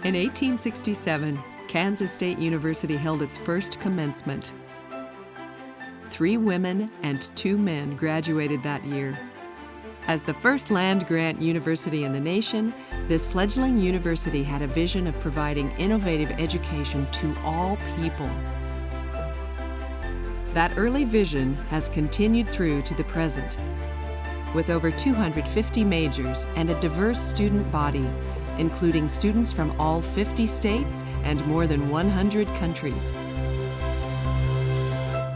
In 1867, Kansas State University held its first commencement. 3 women and 2 men graduated that year. As the first land-grant university in the nation, this fledgling university had a vision of providing innovative education to all people. That early vision has continued through to the present. With over 250 majors and a diverse student body, including students from all 50 states and more than 100 countries.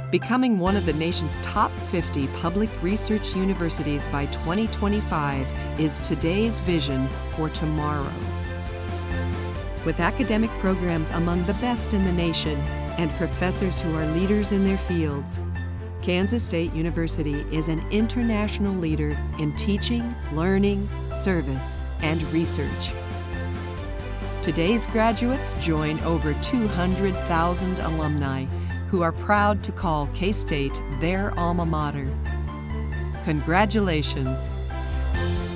Becoming one of the nation's top 50 public research universities by 2025 is today's vision for tomorrow. With academic programs among the best in the nation and professors who are leaders in their fields, Kansas State University is an international leader in teaching, learning, service, and research. Today's graduates join over 200,000 alumni who are proud to call K-State their alma mater. Congratulations,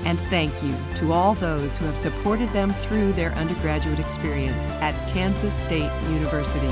and thank you to all those who have supported them through their undergraduate experience at Kansas State University.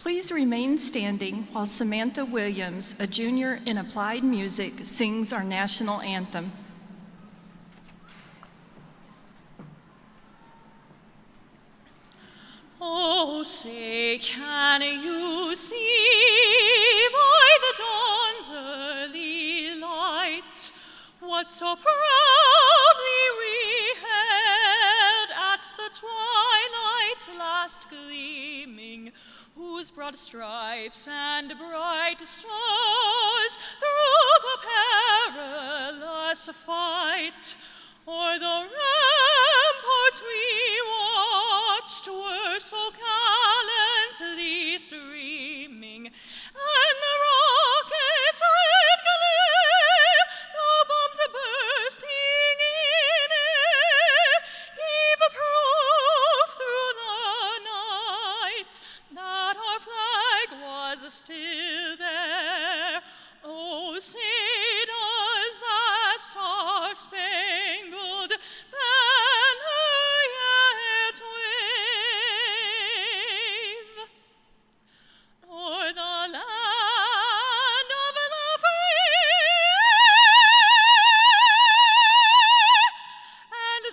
Please remain standing while Samantha Williams, a junior in applied music, sings our national anthem. Oh, say, can you see by the dawn's early light what so proudly we hailed at the twilight's last gleaming, whose broad stripes and bright stars through the perilous fight o'er the ramparts we watched were so gallantly streaming, and the rocket's red glare, the bombs bursting in air, gave proof through the night that our flag was still there. Oh, say does that star-spangled banner yet wave o'er the land of the free and the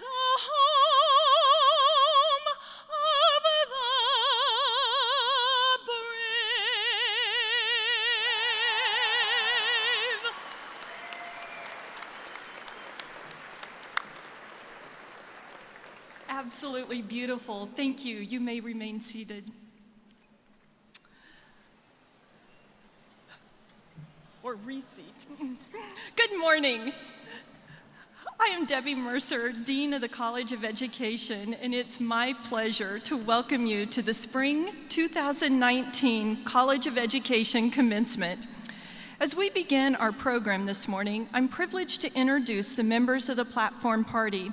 home of the brave. Absolutely beautiful. Thank you. You may remain seated. Or reseat. Good morning. I am Debbie Mercer, Dean of the College of Education, and it's my pleasure to welcome you to the Spring 2019 College of Education Commencement. As we begin our program this morning, I'm privileged to introduce the members of the platform party.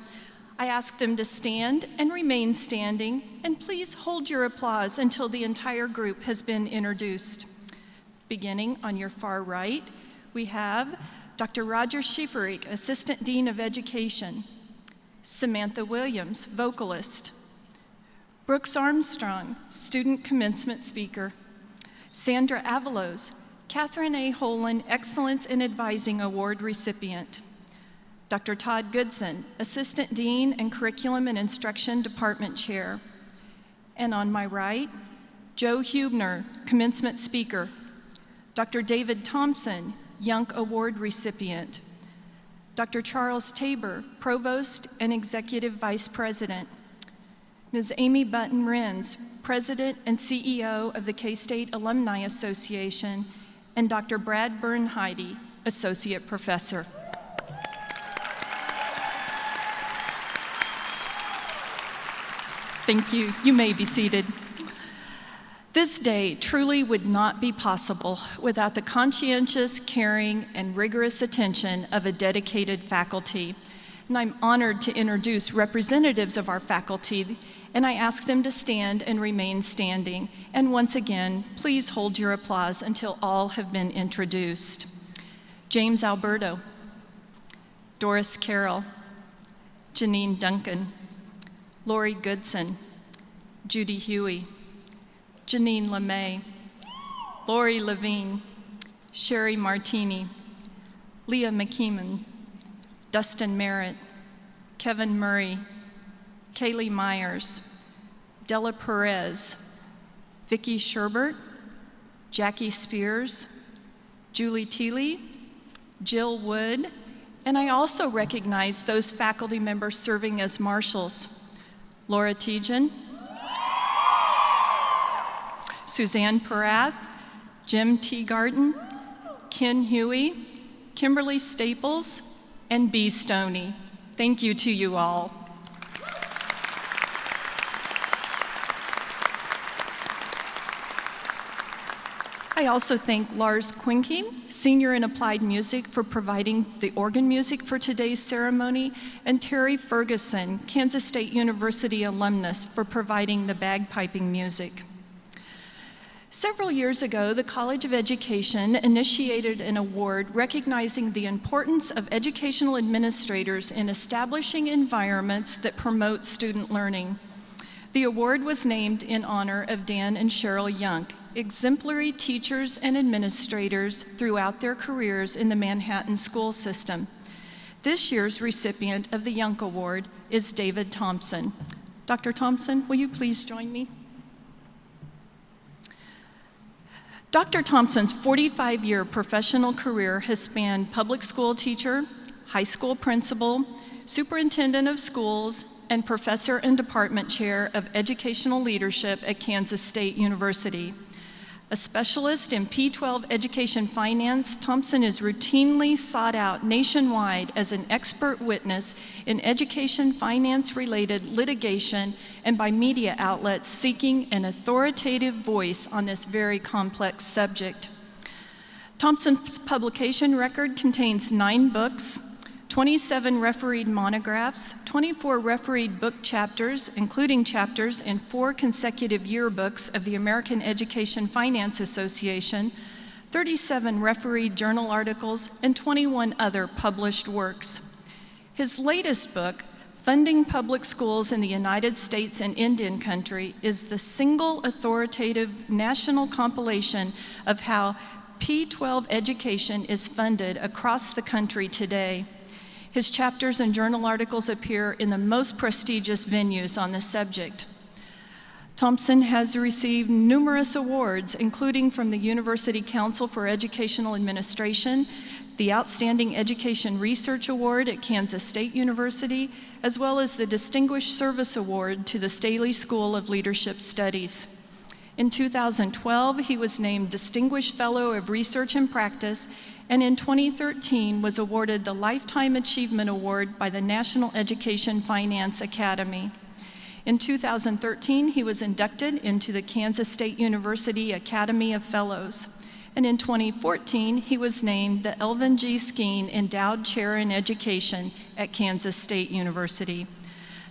I ask them to stand and remain standing, and please hold your applause until the entire group has been introduced. Beginning on your far right, we have Dr. Roger Schieferich, Assistant Dean of Education, Samantha Williams, vocalist, Brooks Armstrong, Student Commencement Speaker, Sandra Abalos, Catherine A. Holland Excellence in Advising Award recipient, Dr. Todd Goodson, Assistant Dean and Curriculum and Instruction Department Chair. And on my right, Joe Hubner, Commencement Speaker, Dr. David Thompson, Young Award recipient, Dr. Charles Tabor, Provost and Executive Vice President, Ms. Amy Button-Renz, President and CEO of the K-State Alumni Association, and Dr. Brad Bernheide, Associate Professor. Thank you. You may be seated. This day truly would not be possible without the conscientious, caring, and rigorous attention of a dedicated faculty. And I'm honored to introduce representatives of our faculty, and I ask them to stand and remain standing. And once again, please hold your applause until all have been introduced. James Alberto, Doris Carroll, Janine Duncan, Lori Goodson, Judy Huey, Janine LeMay, Lori Levine, Sherry Martini, Leah McKeeman, Dustin Merritt, Kevin Murray, Kaylee Myers, Della Perez, Vicki Sherbert, Jackie Spears, Julie Teeley, Jill Wood, and I also recognize those faculty members serving as marshals: Laura Tejan, Suzanne Perath, Jim Teagarden, Ken Huey, Kimberly Staples, and Bee Stoney. Thank you to you all. I also thank Lars Quinke, Senior in Applied Music, for providing the organ music for today's ceremony, and Terry Ferguson, Kansas State University alumnus, for providing the bagpiping music. Several years ago, the College of Education initiated an award recognizing the importance of educational administrators in establishing environments that promote student learning. The award was named in honor of Dan and Cheryl Young. exemplary teachers and administrators throughout their careers in the Manhattan school system. This year's recipient of the Young Award is David Thompson. Dr. Thompson, will you please join me? Dr. Thompson's 45-year professional career has spanned public school teacher, high school principal, superintendent of schools, and professor and department chair of educational leadership at Kansas State University. A specialist in P-12 education finance, Thompson is routinely sought out nationwide as an expert witness in education finance-related litigation and by media outlets seeking an authoritative voice on this very complex subject. Thompson's publication record contains 9 books, 27 refereed monographs, 24 refereed book chapters, including chapters in 4 consecutive yearbooks of the American Education Finance Association, 37 refereed journal articles, and 21 other published works. His latest book, Funding Public Schools in the United States and Indian Country, is the single authoritative national compilation of how P-12 education is funded across the country today. His chapters and journal articles appear in the most prestigious venues on this subject. Thompson has received numerous awards, including from the University Council for Educational Administration, the Outstanding Education Research Award at Kansas State University, as well as the Distinguished Service Award to the Staley School of Leadership Studies. In 2012, he was named Distinguished Fellow of Research and Practice, and in 2013 was awarded the Lifetime Achievement Award by the National Education Finance Academy. In 2013, he was inducted into the Kansas State University Academy of Fellows. And in 2014, he was named the Elvin G. Skeen Endowed Chair in Education at Kansas State University.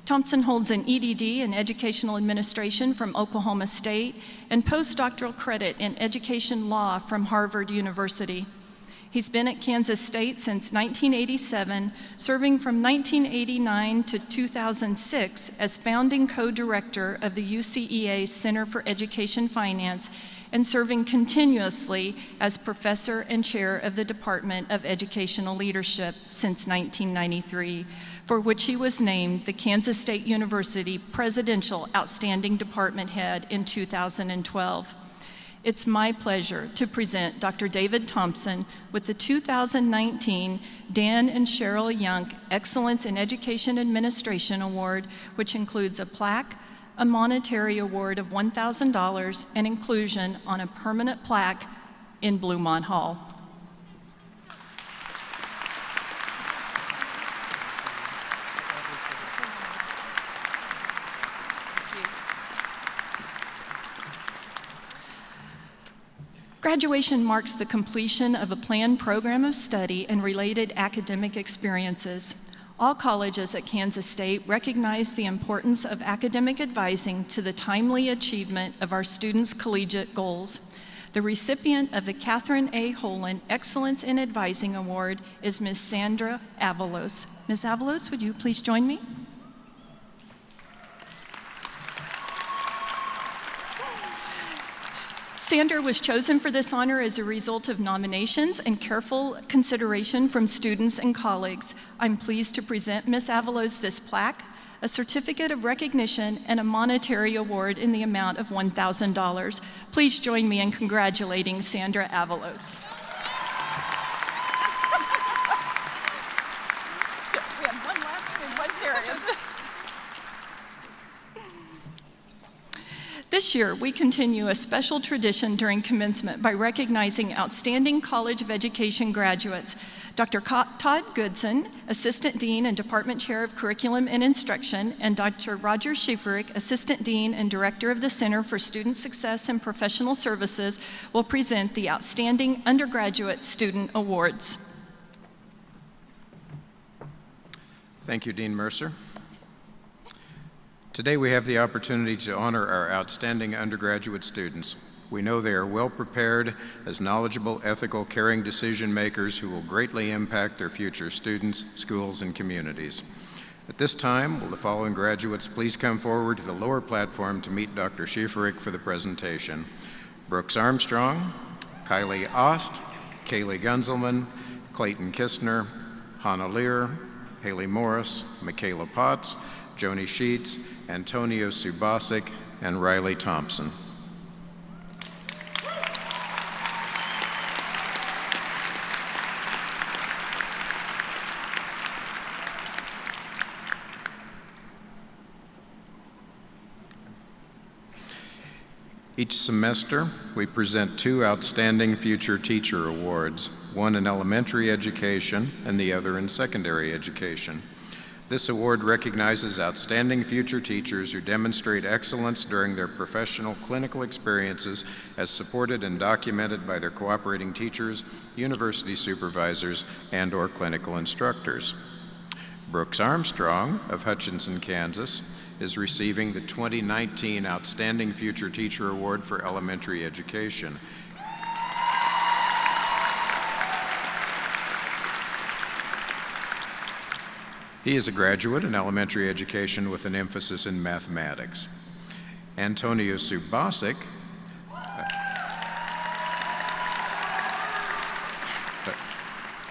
Thompson holds an EDD in Educational Administration from Oklahoma State and postdoctoral credit in Education Law from Harvard University. He's been at Kansas State since 1987, serving from 1989 to 2006 as founding co-director of the UCEA Center for Education Finance and serving continuously as professor and chair of the Department of Educational Leadership since 1993, for which he was named the Kansas State University Presidential Outstanding Department Head in 2012. It's my pleasure to present Dr. David Thompson with the 2019 Dan and Cheryl Young Excellence in Education Administration Award, which includes a plaque, a monetary award of $1,000, and inclusion on a permanent plaque in Bluemont Hall. Graduation marks the completion of a planned program of study and related academic experiences. All colleges at Kansas State recognize the importance of academic advising to the timely achievement of our students' collegiate goals. The recipient of the Catherine A. Holland Excellence in Advising Award is Ms. Sandra Abalos. Ms. Abalos, would you please join me? Sandra was chosen for this honor as a result of nominations and careful consideration from students and colleagues. I'm pleased to present Ms. Abalos this plaque, a certificate of recognition, and a monetary award in the amount of $1,000. Please join me in congratulating Sandra Abalos. We have one left and one serious. This year, we continue a special tradition during commencement by recognizing outstanding College of Education graduates. Dr. Todd Goodson, Assistant Dean and Department Chair of Curriculum and Instruction, and Dr. Roger Schieferick, Assistant Dean and Director of the Center for Student Success and Professional Services, will present the Outstanding Undergraduate Student Awards. Thank you, Dean Mercer. Today we have the opportunity to honor our outstanding undergraduate students. We know they are well prepared as knowledgeable, ethical, caring decision makers who will greatly impact their future students, schools, and communities. At this time, will the following graduates please come forward to the lower platform to meet Dr. Schieferick for the presentation. Brooks Armstrong, Kylie Ost, Kaylee Gunzelman, Clayton Kistner, Hannah Lear, Haley Morris, Michaela Potts, Joni Sheets, Antonio Subasic, and Riley Thompson. Each semester, we present 2 Outstanding Future Teacher Awards, one in elementary education and the other in secondary education. This award recognizes outstanding future teachers who demonstrate excellence during their professional clinical experiences as supported and documented by their cooperating teachers, university supervisors, and/or clinical instructors. Brooks Armstrong of Hutchinson, Kansas, is receiving the 2019 Outstanding Future Teacher Award for Elementary Education. He is a graduate in elementary education with an emphasis in mathematics. Antonio Subasic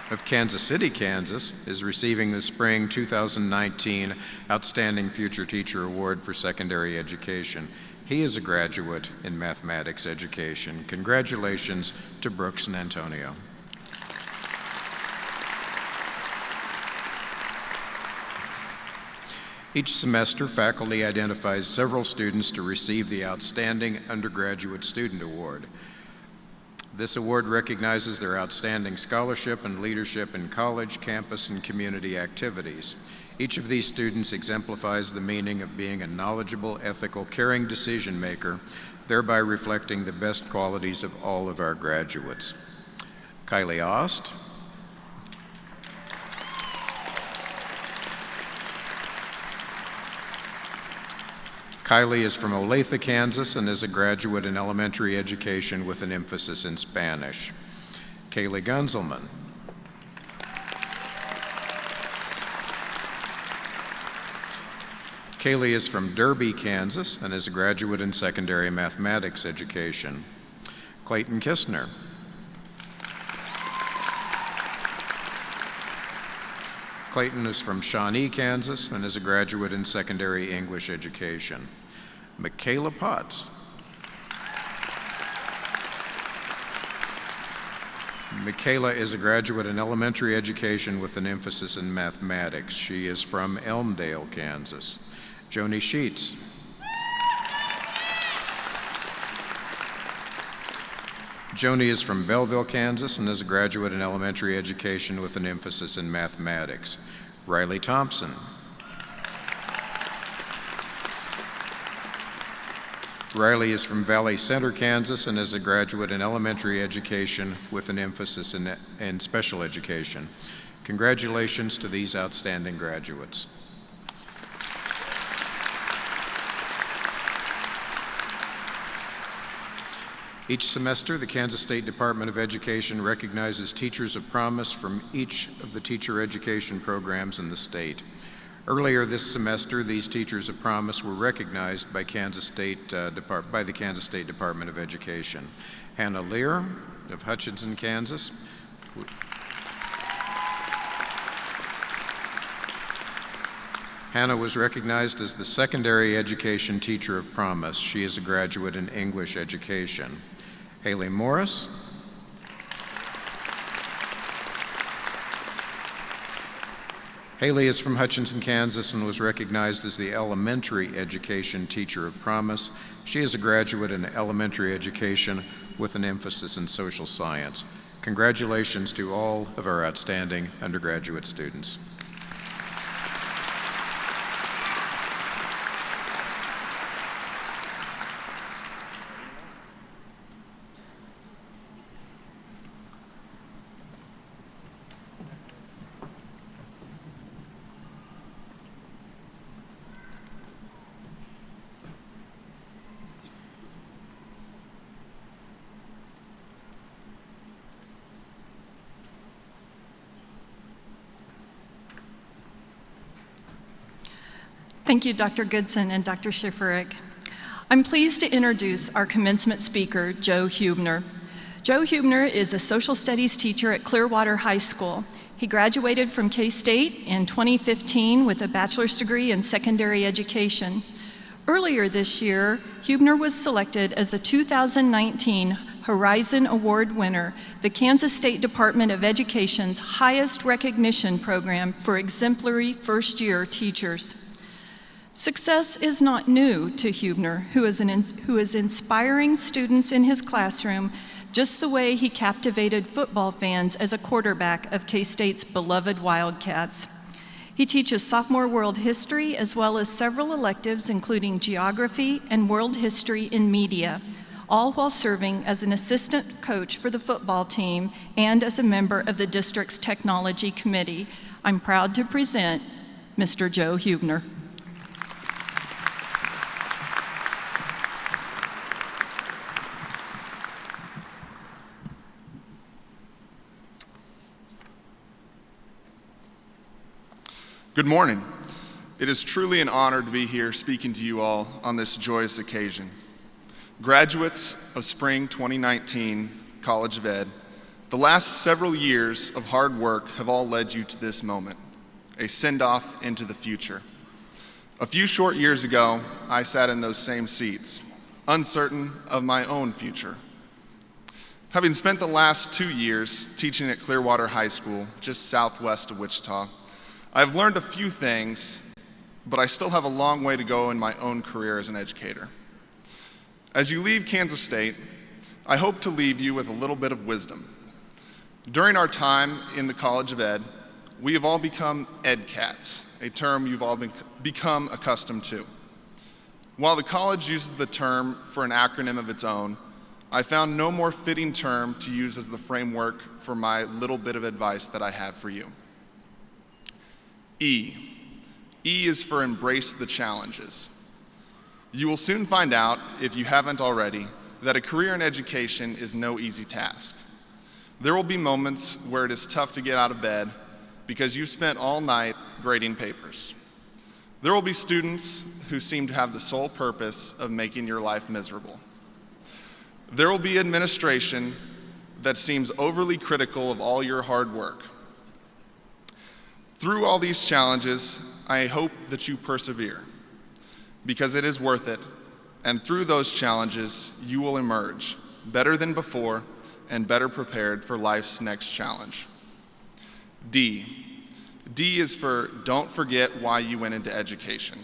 of Kansas City, Kansas, is receiving the Spring 2019 Outstanding Future Teacher Award for Secondary Education. He is a graduate in mathematics education. Congratulations to Brooks and Antonio. Each semester, faculty identifies several students to receive the Outstanding Undergraduate Student Award. This award recognizes their outstanding scholarship and leadership in college, campus, and community activities. Each of these students exemplifies the meaning of being a knowledgeable, ethical, caring decision maker, thereby reflecting the best qualities of all of our graduates. Kylie Ost, Kylie is from Olathe, Kansas, and is a graduate in elementary education with an emphasis in Spanish. Kaylee Gunzelman. Kaylee is from Derby, Kansas, and is a graduate in secondary mathematics education. Clayton Kistner. Clayton is from Shawnee, Kansas, and is a graduate in secondary English education. Michaela Potts. Michaela is a graduate in elementary education with an emphasis in mathematics. She is from Elmdale, Kansas. Joni Sheets. Joni is from Belleville, Kansas, and is a graduate in elementary education with an emphasis in mathematics. Riley Thompson. Riley is from Valley Center, Kansas, and is a graduate in elementary education with an emphasis in special education. Congratulations to these outstanding graduates. Each semester, the Kansas State Department of Education recognizes teachers of promise from each of the teacher education programs in the state. Earlier this semester, these teachers of promise were recognized by the Kansas State Department of Education. Hannah Lear of Hutchinson, Kansas. Hannah was recognized as the secondary education teacher of promise. She is a graduate in English education. Haley Morris. Haley is from Hutchinson, Kansas, and was recognized as the elementary education teacher of promise. She is a graduate in elementary education with an emphasis in social science. Congratulations to all of our outstanding undergraduate students. Thank you, Dr. Goodson and Dr. Schifferich. I'm pleased to introduce our commencement speaker, Joe Hubner. Joe Hubner is a social studies teacher at Clearwater High School. He graduated from K-State in 2015 with a bachelor's degree in secondary education. Earlier this year, Hubner was selected as a 2019 Horizon Award winner, the Kansas State Department of Education's highest recognition program for exemplary first-year teachers. Success is not new to Hubner, who is inspiring students in his classroom just the way he captivated football fans as a quarterback of K-State's beloved Wildcats. He teaches sophomore world history as well as several electives including geography and world history in media, all while serving as an assistant coach for the football team and as a member of the district's technology committee. I'm proud to present Mr. Joe Hubner. Good morning. It is truly an honor to be here speaking to you all on this joyous occasion. Graduates of Spring 2019 College of Ed, the last several years of hard work have all led you to this moment, a send-off into the future. A few short years ago, I sat in those same seats, uncertain of my own future. Having spent the last 2 years teaching at Clearwater High School, just southwest of Wichita, I've learned a few things, but I still have a long way to go in my own career as an educator. As you leave Kansas State, I hope to leave you with a little bit of wisdom. During our time in the College of Ed, we have all become EdCats, a term you've all become accustomed to. While the college uses the term for an acronym of its own, I found no more fitting term to use as the framework for my little bit of advice that I have for you. E. E is for embrace the challenges. You will soon find out, if you haven't already, that a career in education is no easy task. There will be moments where it is tough to get out of bed because you spent all night grading papers. There will be students who seem to have the sole purpose of making your life miserable. There will be administration that seems overly critical of all your hard work. Through all these challenges, I hope that you persevere, because it is worth it, and through those challenges, you will emerge better than before and better prepared for life's next challenge. D. D is for don't forget why you went into education.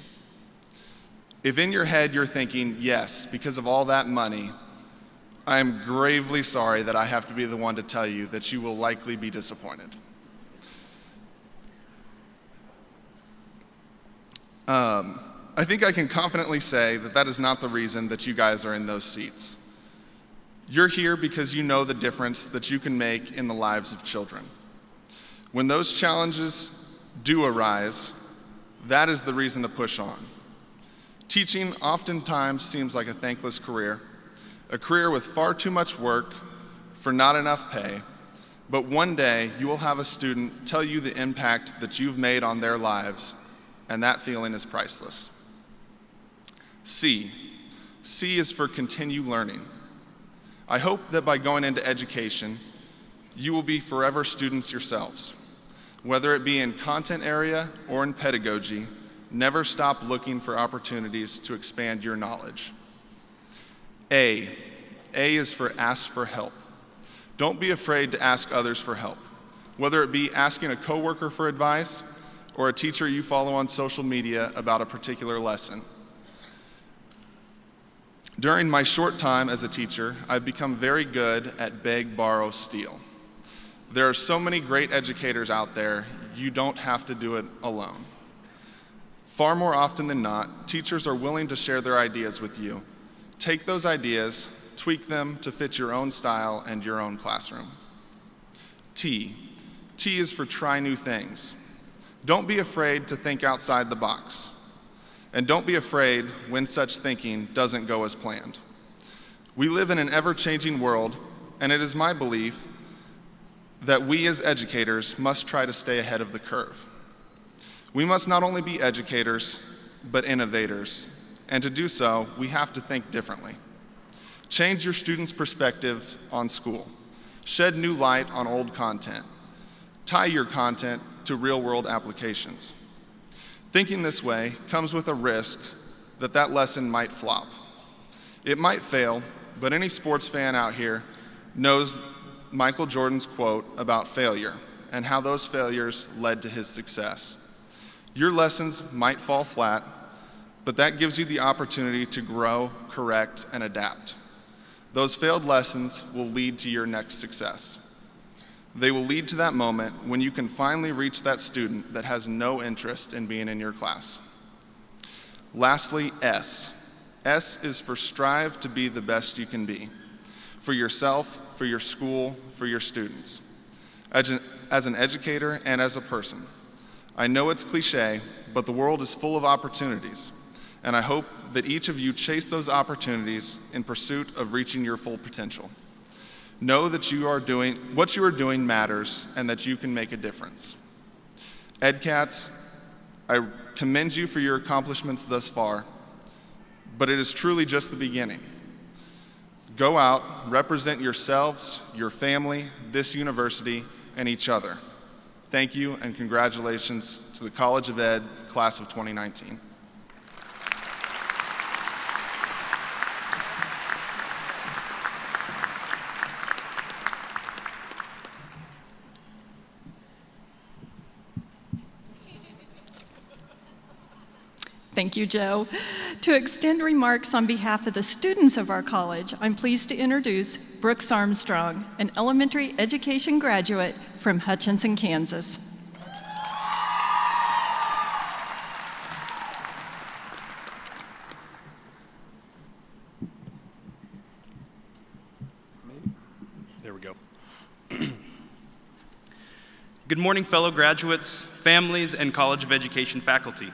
If in your head you're thinking, yes, because of all that money, I am gravely sorry that I have to be the one to tell you that you will likely be disappointed. I think I can confidently say that that is not the reason that you guys are in those seats. You're here because you know the difference that you can make in the lives of children. When those challenges do arise, that is the reason to push on. Teaching oftentimes seems like a thankless career, a career with far too much work for not enough pay, but one day you will have a student tell you the impact that you've made on their lives, and that feeling is priceless. C. C is for continue learning. I hope that by going into education, you will be forever students yourselves. Whether it be in content area or in pedagogy, never stop looking for opportunities to expand your knowledge. A. A is for ask for help. Don't be afraid to ask others for help, whether it be asking a coworker for advice or a teacher you follow on social media about a particular lesson. During my short time as a teacher, I've become very good at beg, borrow, steal. There are so many great educators out there, you don't have to do it alone. Far more often than not, teachers are willing to share their ideas with you. Take those ideas, tweak them to fit your own style and your own classroom. T. T is for try new things. Don't be afraid to think outside the box. And don't be afraid when such thinking doesn't go as planned. We live in an ever-changing world, and it is my belief that we as educators must try to stay ahead of the curve. We must not only be educators, but innovators, And to do so, we have to think differently. Change your students' perspective on school. Shed new light on old content. Tie your content to real-world applications. Thinking this way comes with a risk that that lesson might flop. It might fail, but any sports fan out here knows Michael Jordan's quote about failure and how those failures led to his success. Your lessons might fall flat, but that gives you the opportunity to grow, correct, and adapt. Those failed lessons will lead to your next success. They will lead to that moment when you can finally reach that student that has no interest in being in your class. Lastly, S. S is for strive to be the best you can be, for yourself, for your school, for your students. As an educator and as a person, I know it's cliche, but the world is full of opportunities, and I hope that each of you chase those opportunities in pursuit of reaching your full potential. Know that what you are doing matters and that you can make a difference. EdCats, I commend you for your accomplishments thus far, but it is truly just the beginning. Go out, represent yourselves, your family, this university, and each other. Thank you, and congratulations to the College of Ed, class of 2019. Thank you, Joe. To extend remarks on behalf of the students of our college, I'm pleased to introduce Brooks Armstrong, an elementary education graduate from Hutchinson, Kansas. There we go. Good morning, fellow graduates, families, and College of Education faculty.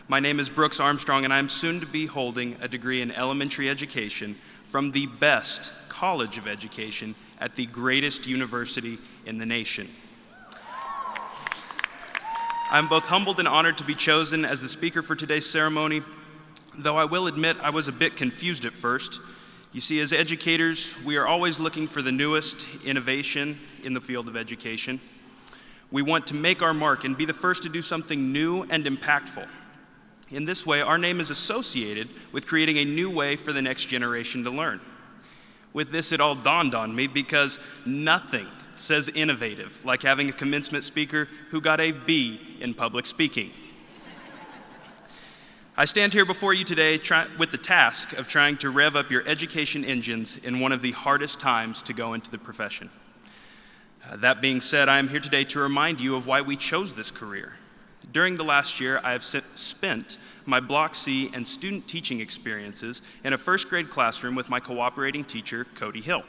My name is Brooks Armstrong, and I'm soon to be holding a degree in elementary education from the best college of education at the greatest university in the nation. I'm both humbled and honored to be chosen as the speaker for today's ceremony, though I will admit I was a bit confused at first. You see, as educators, we are always looking for the newest innovation in the field of education. We want to make our mark and be the first to do something new and impactful. In this way, our name is associated with creating a new way for the next generation to learn. With this, it all dawned on me because nothing says innovative like having a commencement speaker who got a B in public speaking. I stand here before you today with the task of trying to rev up your education engines in one of the hardest times to go into the profession. That being said, I am here today to remind you of why we chose this career. During the last year, I have spent my Block C and student teaching experiences in a first grade classroom with my cooperating teacher, Cody Hill.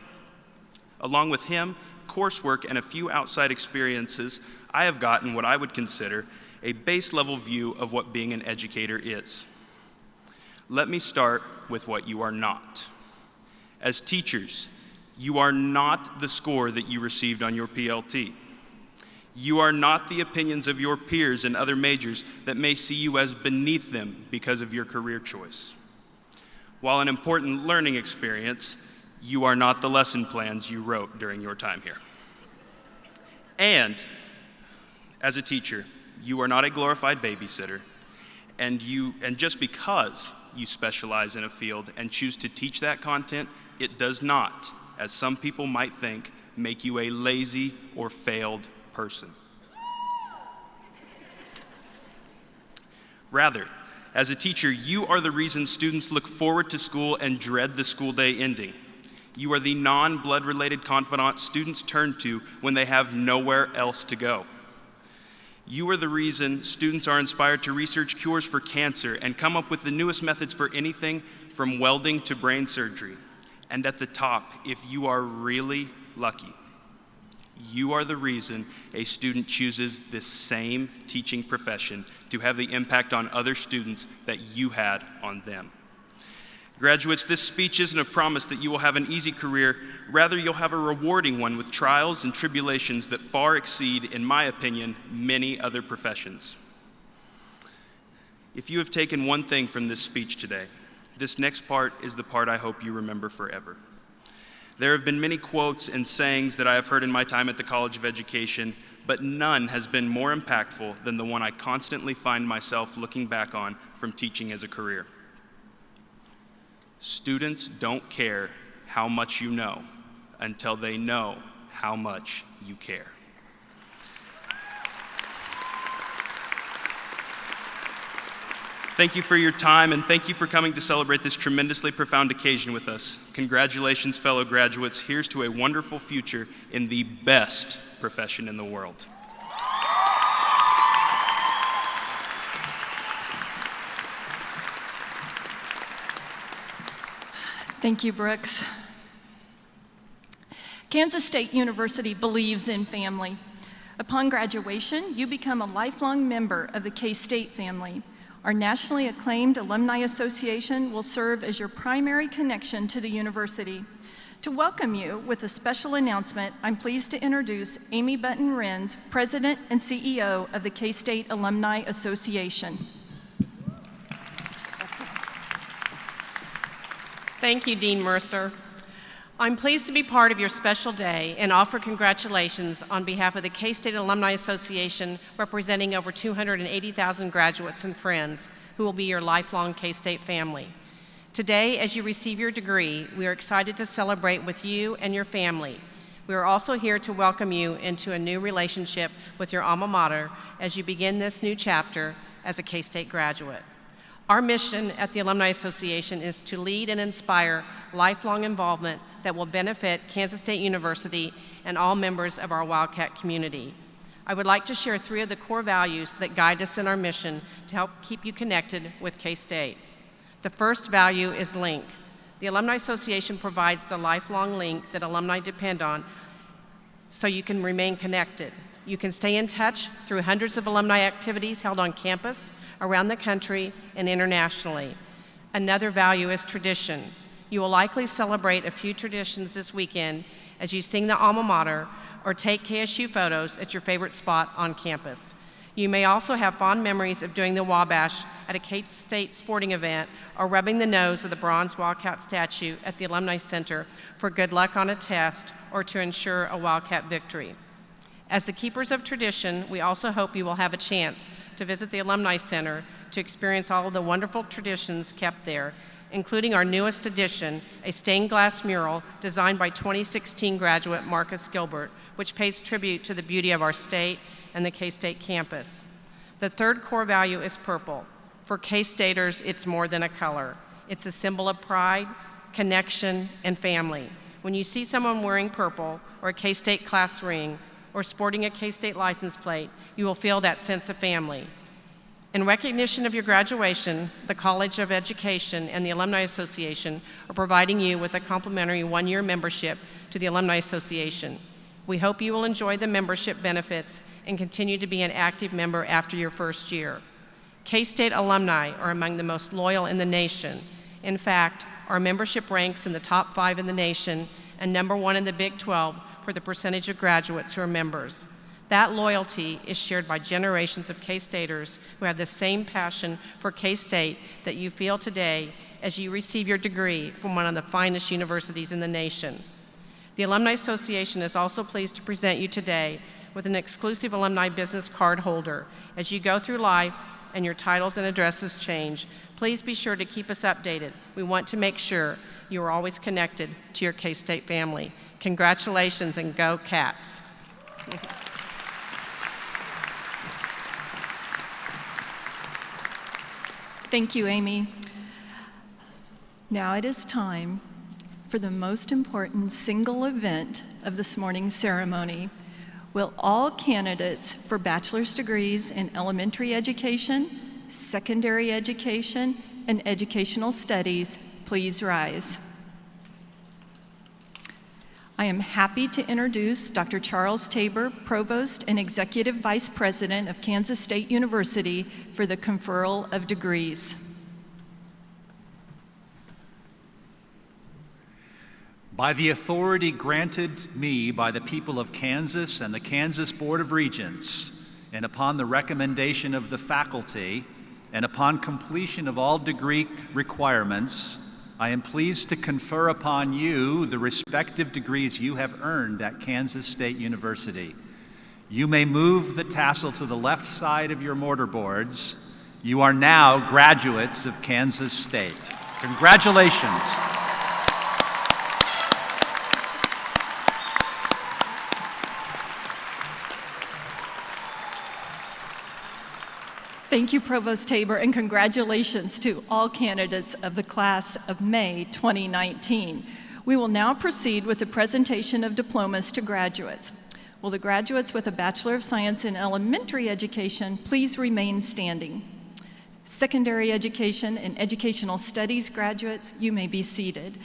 Along with him, coursework, and a few outside experiences, I have gotten what I would consider a base level view of what being an educator is. Let me start with what you are not. As teachers, you are not the score that you received on your PLT. You are not the opinions of your peers in other majors that may see you as beneath them because of your career choice. While an important learning experience, you are not the lesson plans you wrote during your time here. And as a teacher, you are not a glorified babysitter, and just because you specialize in a field and choose to teach that content, it does not, as some people might think, make you a lazy or failed person. Rather, as a teacher, you are the reason students look forward to school and dread the school day ending. You are the non-blood related confidant students turn to when they have nowhere else to go. You are the reason students are inspired to research cures for cancer and come up with the newest methods for anything from welding to brain surgery. And at the top, if you are really lucky, you are the reason a student chooses this same teaching profession to have the impact on other students that you had on them. Graduates, this speech isn't a promise that you will have an easy career. Rather, you'll have a rewarding one with trials and tribulations that far exceed, in my opinion, many other professions. If you have taken one thing from this speech today, This next part is the part I hope you remember forever. There have been many quotes and sayings that I have heard in my time at the College of Education, but none has been more impactful than the one I constantly find myself looking back on from teaching as a career. Students don't care how much you know until they know how much you care. Thank you for your time, and thank you for coming to celebrate this tremendously profound occasion with us. Congratulations, fellow graduates. Here's to a wonderful future in the best profession in the world. Thank you, Brooks. Kansas State University believes in family. Upon graduation, you become a lifelong member of the K-State family. Our nationally acclaimed Alumni Association will serve as your primary connection to the university. To welcome you with a special announcement, I'm pleased to introduce Amy Button-Renz, President and CEO of the K-State Alumni Association. Thank you, Dean Mercer. I'm pleased to be part of your special day and offer congratulations on behalf of the K-State Alumni Association, representing over 280,000 graduates and friends who will be your lifelong K-State family. Today, as you receive your degree, we are excited to celebrate with you and your family. We are also here to welcome you into a new relationship with your alma mater as you begin this new chapter as a K-State graduate. Our mission at the Alumni Association is to lead and inspire lifelong involvement that will benefit Kansas State University and all members of our Wildcat community. I would like to share 3 of the core values that guide us in our mission to help keep you connected with K-State. The first value is link. The Alumni Association provides the lifelong link that alumni depend on so you can remain connected. You can stay in touch through hundreds of alumni activities held on campus, around the country, and internationally. Another value is tradition. You will likely celebrate a few traditions this weekend as you sing the alma mater or take KSU photos at your favorite spot on campus. You may also have fond memories of doing the Wabash at a K-State sporting event or rubbing the nose of the bronze Wildcat statue at the Alumni Center for good luck on a test or to ensure a Wildcat victory. As the keepers of tradition, we also hope you will have a chance to visit the Alumni Center to experience all of the wonderful traditions kept there, including our newest addition, a stained glass mural designed by 2016 graduate Marcus Gilbert, which pays tribute to the beauty of our state and the K-State campus. The third core value is purple. For K-Staters, it's more than a color. It's a symbol of pride, connection, and family. When you see someone wearing purple or a K-State class ring or sporting a K-State license plate, you will feel that sense of family. In recognition of your graduation, the College of Education and the Alumni Association are providing you with a complimentary 1-year membership to the Alumni Association. We hope you will enjoy the membership benefits and continue to be an active member after your first year. K-State alumni are among the most loyal in the nation. In fact, our membership ranks in the top 5 in the nation and #1 in the Big 12 for the percentage of graduates who are members. That loyalty is shared by generations of K-Staters who have the same passion for K-State that you feel today as you receive your degree from one of the finest universities in the nation. The Alumni Association is also pleased to present you today with an exclusive alumni business card holder. As you go through life and your titles and addresses change, please be sure to keep us updated. We want to make sure you are always connected to your K-State family. Congratulations and go Cats. Thank you, Amy. Now it is time for the most important single event of this morning's ceremony. Will all candidates for bachelor's degrees in elementary education, secondary education, and educational studies please rise? I am happy to introduce Dr. Charles Tabor, Provost and Executive Vice President of Kansas State University, for the conferral of degrees. By the authority granted me by the people of Kansas and the Kansas Board of Regents, and upon the recommendation of the faculty, and upon completion of all degree requirements, I am pleased to confer upon you the respective degrees you have earned at Kansas State University. You may move the tassel to the left side of your mortarboards. You are now graduates of Kansas State. Congratulations. Thank you, Provost Tabor, and congratulations to all candidates of the class of May 2019. We will now proceed with the presentation of diplomas to graduates. Will the graduates with a Bachelor of Science in Elementary Education please remain standing? Secondary Education and Educational Studies graduates, you may be seated.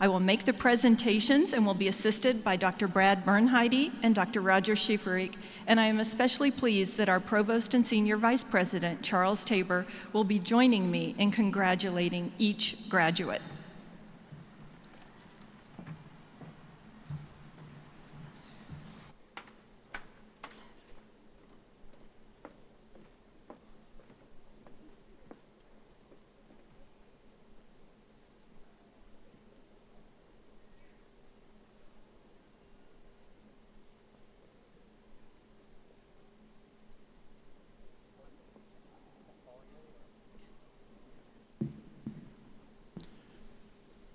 I will make the presentations and will be assisted by Dr. Brad Bernheide and Dr. Roger Schieferich, and I am especially pleased that our Provost and Senior Vice President, Charles Tabor, will be joining me in congratulating each graduate.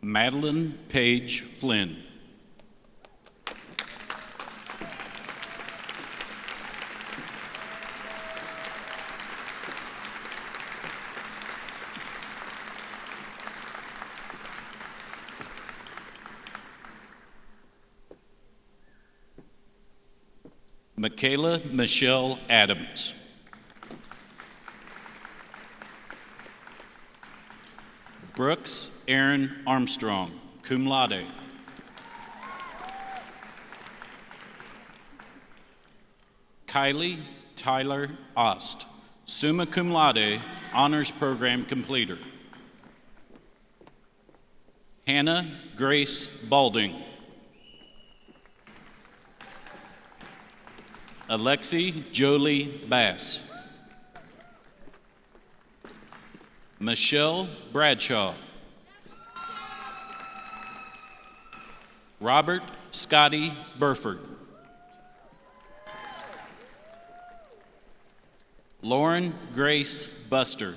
Madeline Page Flynn. Michaela Michelle Adams. Brooks Aaron Armstrong, cum laude. Kylie Tyler Ost, summa cum laude, honors program completer. Hannah Grace Balding. Alexi Jolie Bass. Michelle Bradshaw. Robert Scotty Burford. Lauren Grace Buster.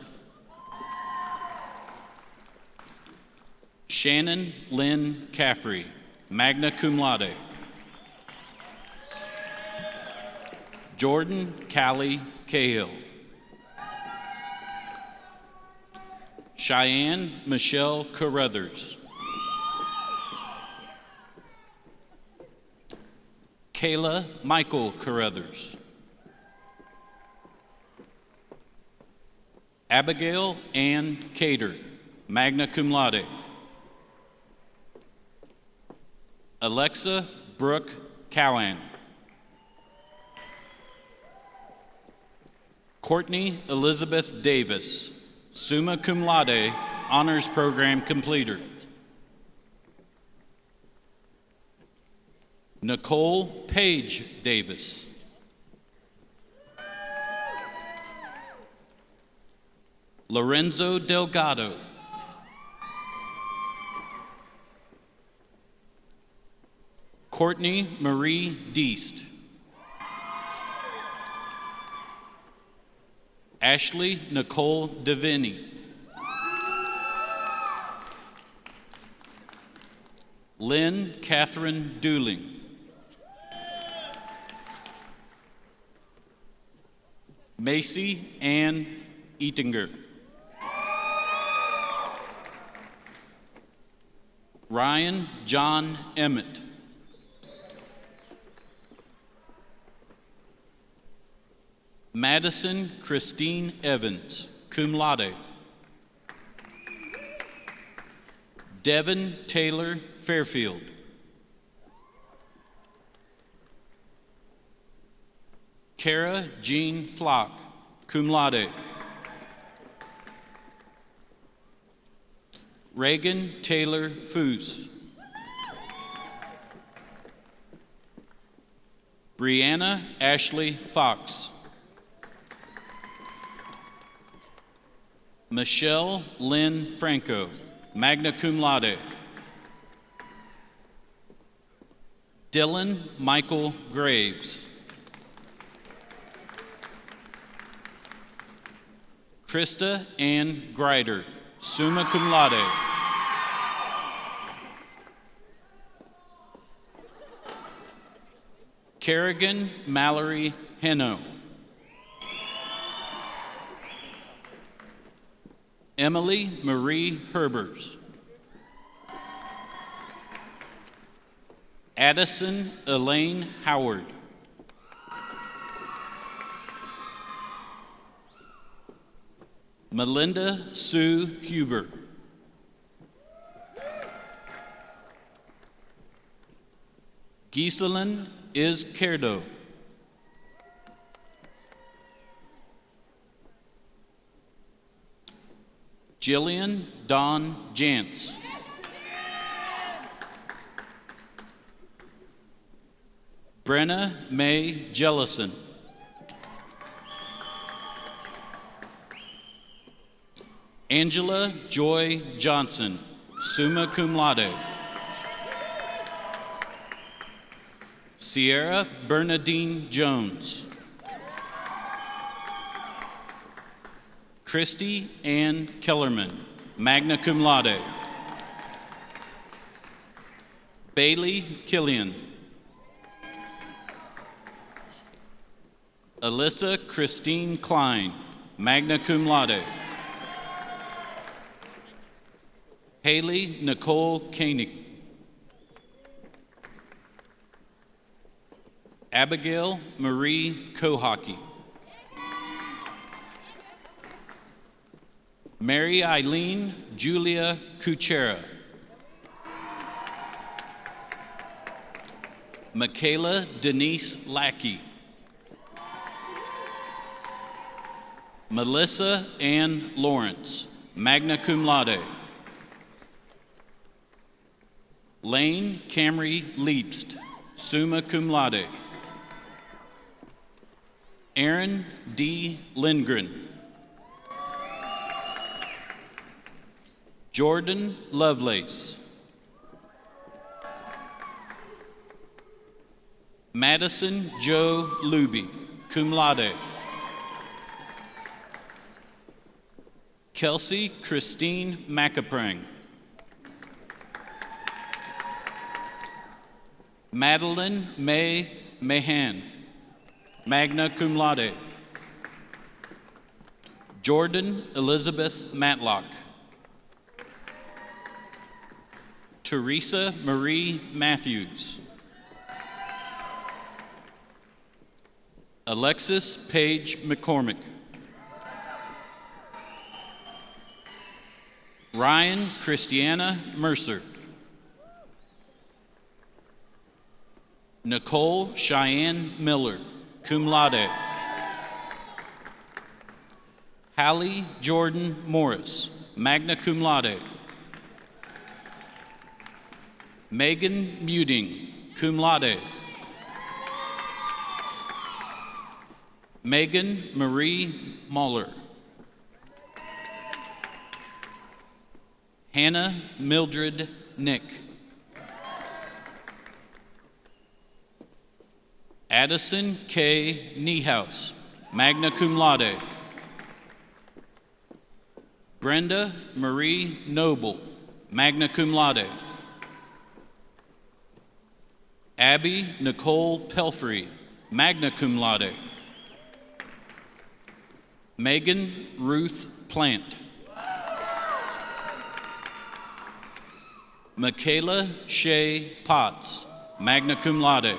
Shannon Lynn Caffrey, magna cum laude. Jordan Callie Cahill. Cheyenne Michelle Carruthers. Kayla Michael Carruthers. Abigail Ann Cater, magna cum laude. Alexa Brooke Cowan. Courtney Elizabeth Davis, summa cum laude, honors program completer. Nicole Page Davis. Lorenzo Delgado. Courtney Marie Deast. Ashley Nicole Deviney. Lynn Catherine Dooling. Macy Ann Eatinger. Ryan John Emmett. Madison Christine Evans, cum laude. Devin Taylor Fairfield. Kara Jean Flock, cum laude. Reagan Taylor Foos. Brianna Ashley Fox. Michelle Lynn Franco, magna cum laude. Dylan Michael Graves. Krista Ann Greider, summa cum laude. Kerrigan Mallory Heno. Emily Marie Herbers. Addison Elaine Howard. Melinda Sue Huber. Giselin Izquierdo. Jillian Dawn Jantz. Brenna Mae Jellison. Angela Joy Johnson, summa cum laude. Sierra Bernadine Jones. Christy Ann Kellerman, magna cum laude. Bailey Killian. Alyssa Christine Klein, magna cum laude. Haley Nicole Koenig. Abigail Marie Kohaki. Mary Eileen Julia Kuchera. Michaela Denise Lackey. Melissa Ann Lawrence, magna cum laude. Lane Camry Leapst, summa cum laude. Aaron D. Lindgren. Jordan Lovelace. Madison Joe Luby, cum laude. Kelsey Christine Macaprang. Madeline May Mahan, magna cum laude. Jordan Elizabeth Matlock. Teresa Marie Matthews. Alexis Paige McCormick. Ryan Christiana Mercer. Nicole Cheyenne Miller, cum laude. Hallie Jordan Morris, magna cum laude. Megan Muting, cum laude. Megan Marie Muller. Hannah Mildred Nick. Addison K. Niehaus, magna cum laude. Brenda Marie Noble, magna cum laude. Abby Nicole Pelfrey, magna cum laude. Megan Ruth Plant. Michaela Shea Potts, magna cum laude.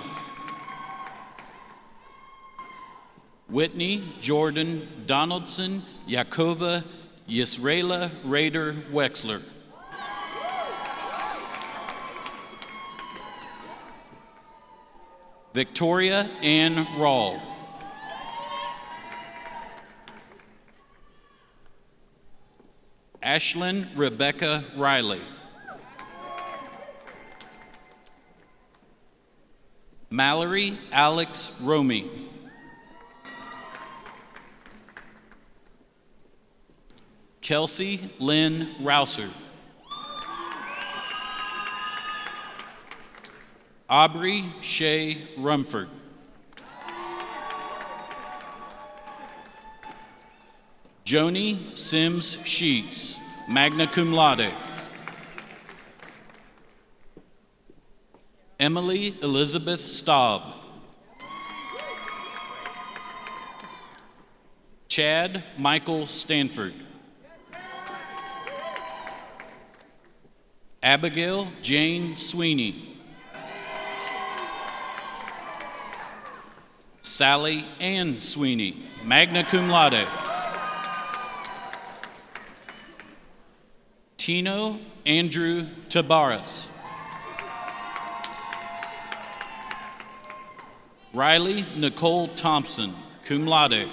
Whitney Jordan Donaldson Yakova Yisraela Rader Wexler. Victoria Ann Rawl. Ashlyn Rebecca Riley. Mallory Alex Romy. Kelsey Lynn Rouser. Aubrey Shea Rumford. Joni Sims Sheets, magna cum laude. Emily Elizabeth Staub. Chad Michael Stanford. Abigail Jane Sweeney. Sally Ann Sweeney, magna cum laude. Tino Andrew Tabaras. Riley Nicole Thompson, cum laude.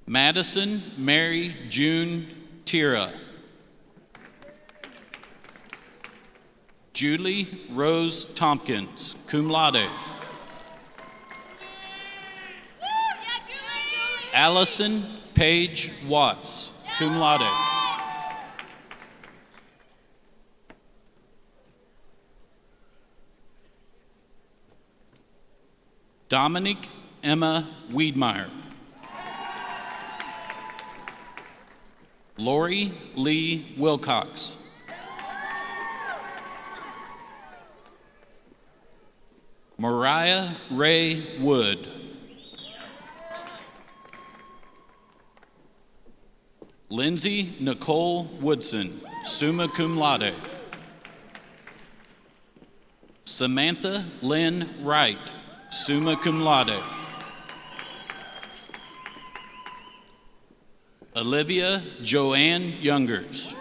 Madison Mary June Tira. Julie Rose Tompkins, cum laude. Allison Paige Watts, cum laude. Dominic Emma Wiedmeyer. Lori Lee Wilcox. Mariah Ray Wood. Lindsay Nicole Woodson, summa cum laude. Samantha Lynn Wright, summa cum laude. Olivia Joanne Youngers.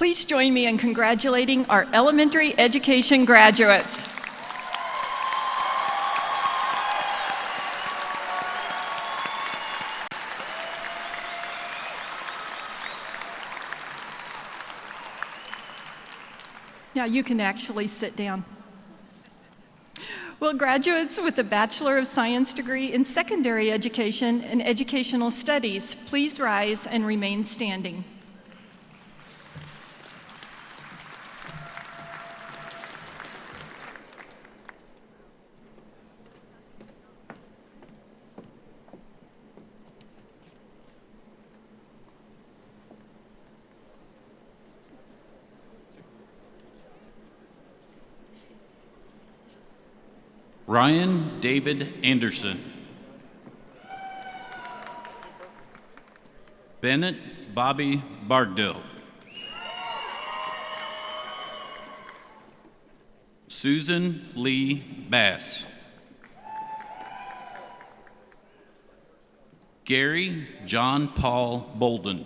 Please join me in congratulating our elementary education graduates. Now you can actually sit down. Will graduates with a Bachelor of Science degree in secondary education and educational studies please rise and remain standing? Ryan David Anderson. Bennett Bobby Bargdill. Susan Lee Bass. Gary John Paul Bolden.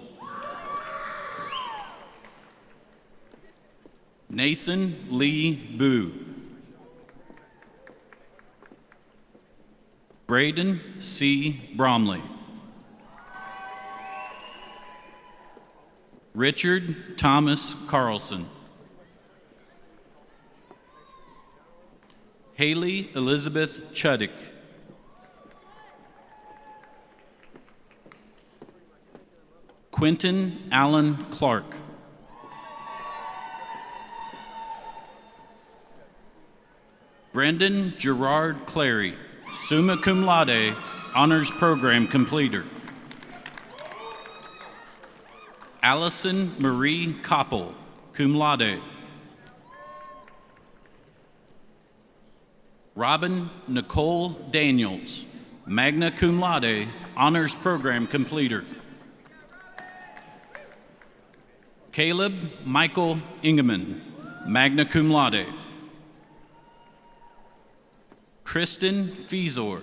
Nathan Lee Boo. Braden C. Bromley. Richard Thomas Carlson. Haley Elizabeth Chuddick. Quentin Allen Clark. Brendan Gerard Clary, summa cum laude, honors program completer. Allison Marie Koppel, cum laude. Robin Nicole Daniels, magna cum laude, honors program completer. Caleb Michael Ingeman, magna cum laude. Kristen Fiesor.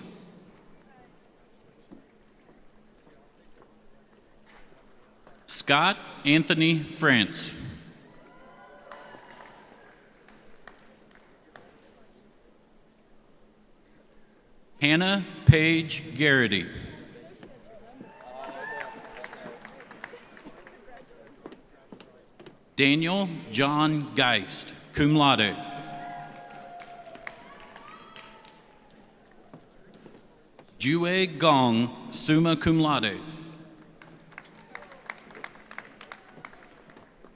Scott Anthony France. Hannah Paige Garrity. Daniel John Geist, cum laude. Jue Gong, summa cum laude.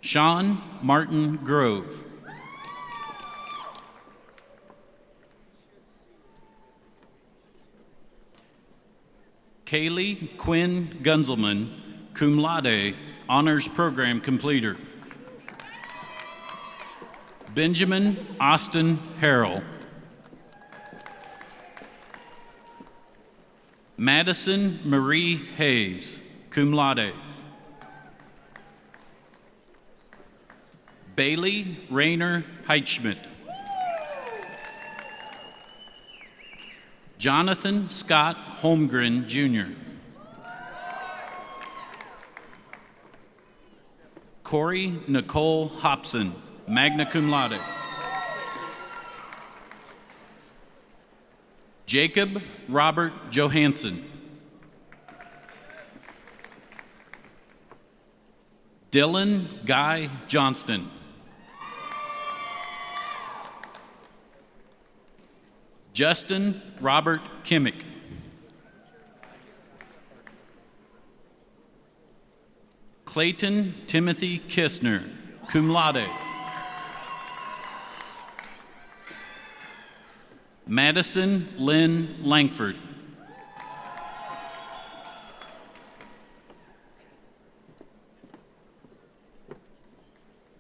Sean Martin Grove. Kaylee Quinn Gunzelman, cum laude, honors program completer. Benjamin Austin Harrell. Madison Marie Hayes, cum laude. Bailey Rayner Heitschmidt. Jonathan Scott Holmgren, Jr. Corey Nicole Hobson, magna cum laude. Jacob Robert Johansson. Dylan Guy Johnston. Justin Robert Kimmick. Clayton Timothy Kistner, cum laude. Madison Lynn Langford.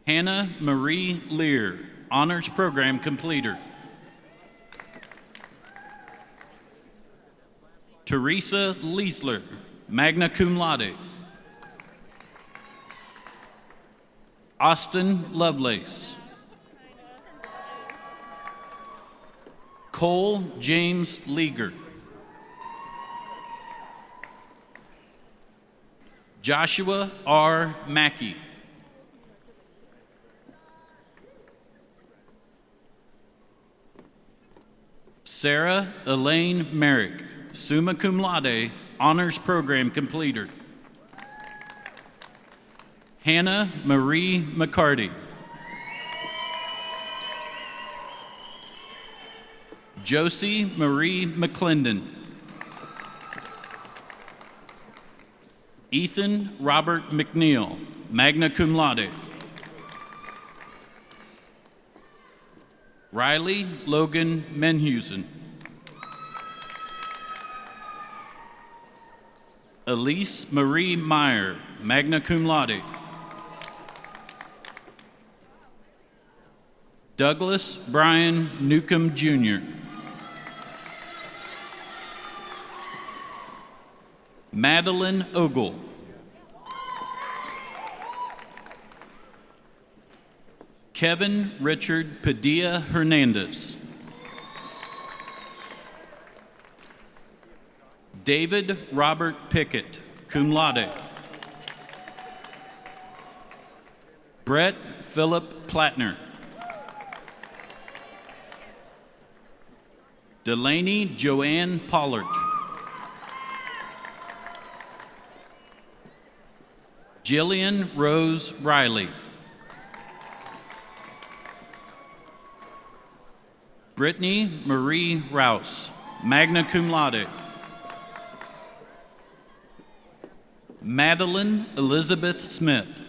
Hannah Marie Lear, honors program completer. Teresa Leisler, magna cum laude. Austin Lovelace. Cole James Leager. Joshua R. Mackey. Sarah Elaine Merrick, summa cum laude, honors program completer. Hannah Marie McCarty. Josie Marie McClendon. Ethan Robert McNeil, magna cum laude. Riley Logan Menhusen. Elise Marie Meyer, magna cum laude. Douglas Brian Newcomb, Jr. Madeline Ogle. Kevin Richard Padilla Hernandez. David Robert Pickett, cum laude. Brett Philip Plattner. Delaney Joanne Pollard. Jillian Rose Riley. Brittany Marie Rouse, magna cum laude. Madeline Elizabeth Smith.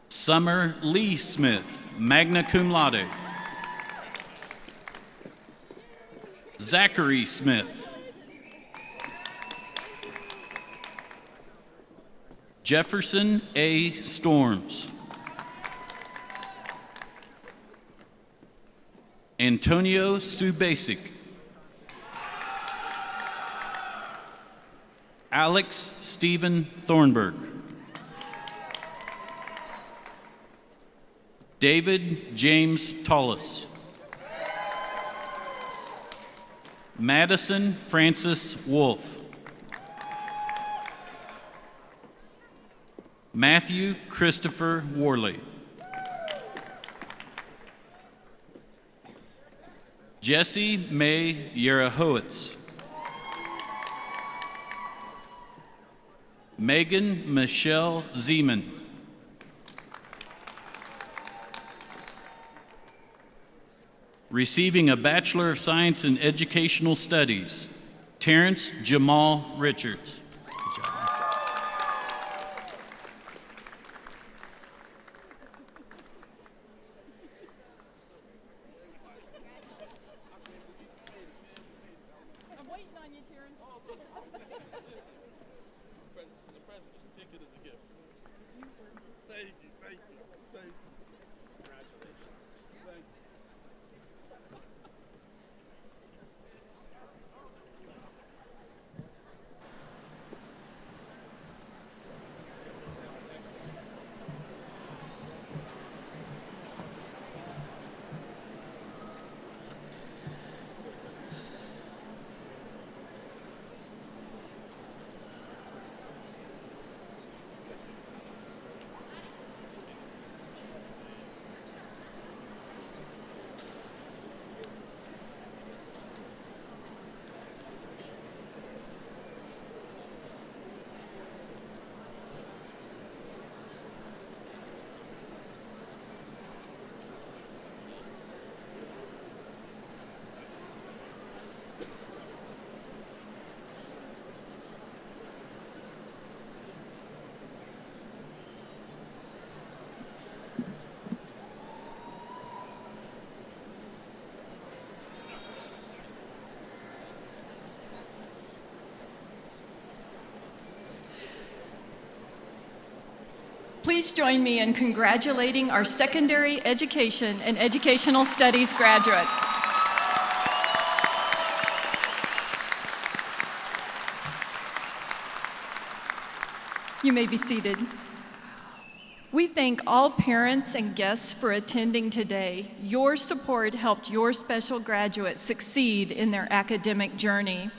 Summer Lee Smith, magna cum laude. Zachary Smith. Jefferson A. Storms. Antonio Subasic. Alex Stephen Thornburg. David James Tollis. Madison Francis Wolf. Matthew Christopher Worley. Jessie May Yerahowitz. Megan Michelle Zeman. Receiving a Bachelor of Science in Educational Studies, Terrence Jamal Richards. I'm waiting on you, Terrence. Thank you, thank you, thank you. Congratulations. Thank you. Please join me in congratulating our secondary education and educational studies graduates. You may be seated. We thank all parents and guests for attending today. Your support helped your special graduates succeed in their academic journey.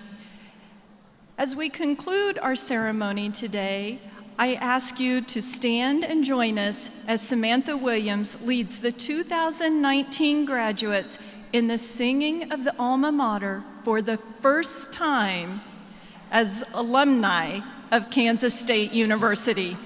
As we conclude our ceremony today, I ask you to stand and join us as Samantha Williams leads the 2019 graduates in the singing of the alma mater for the first time as alumni of Kansas State University.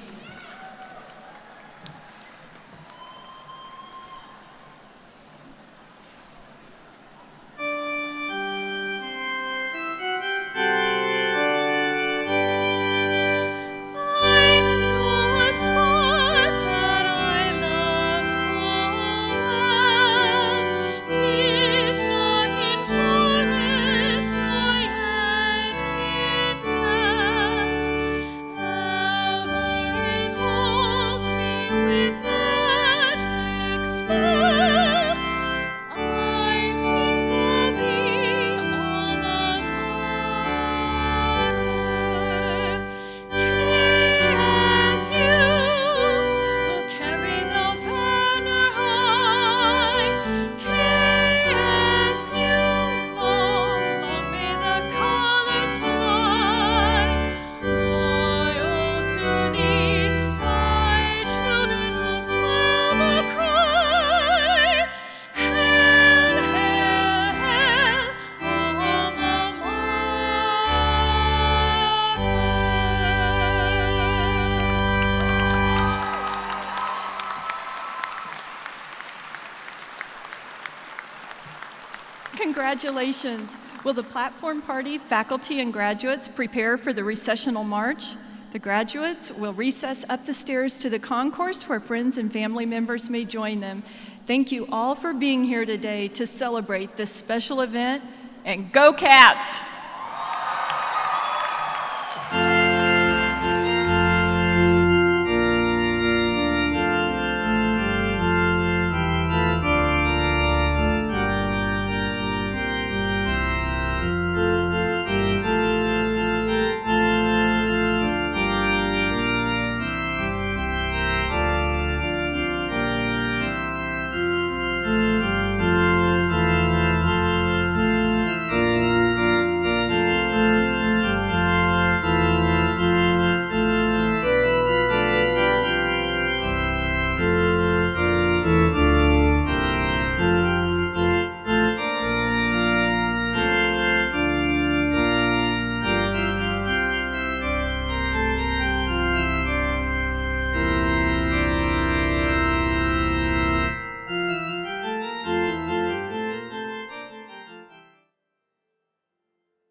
Congratulations. Will the platform party, faculty, and graduates prepare for the recessional march? The graduates will recess up the stairs to the concourse where friends and family members may join them. Thank you all for being here today to celebrate this special event, and go Cats!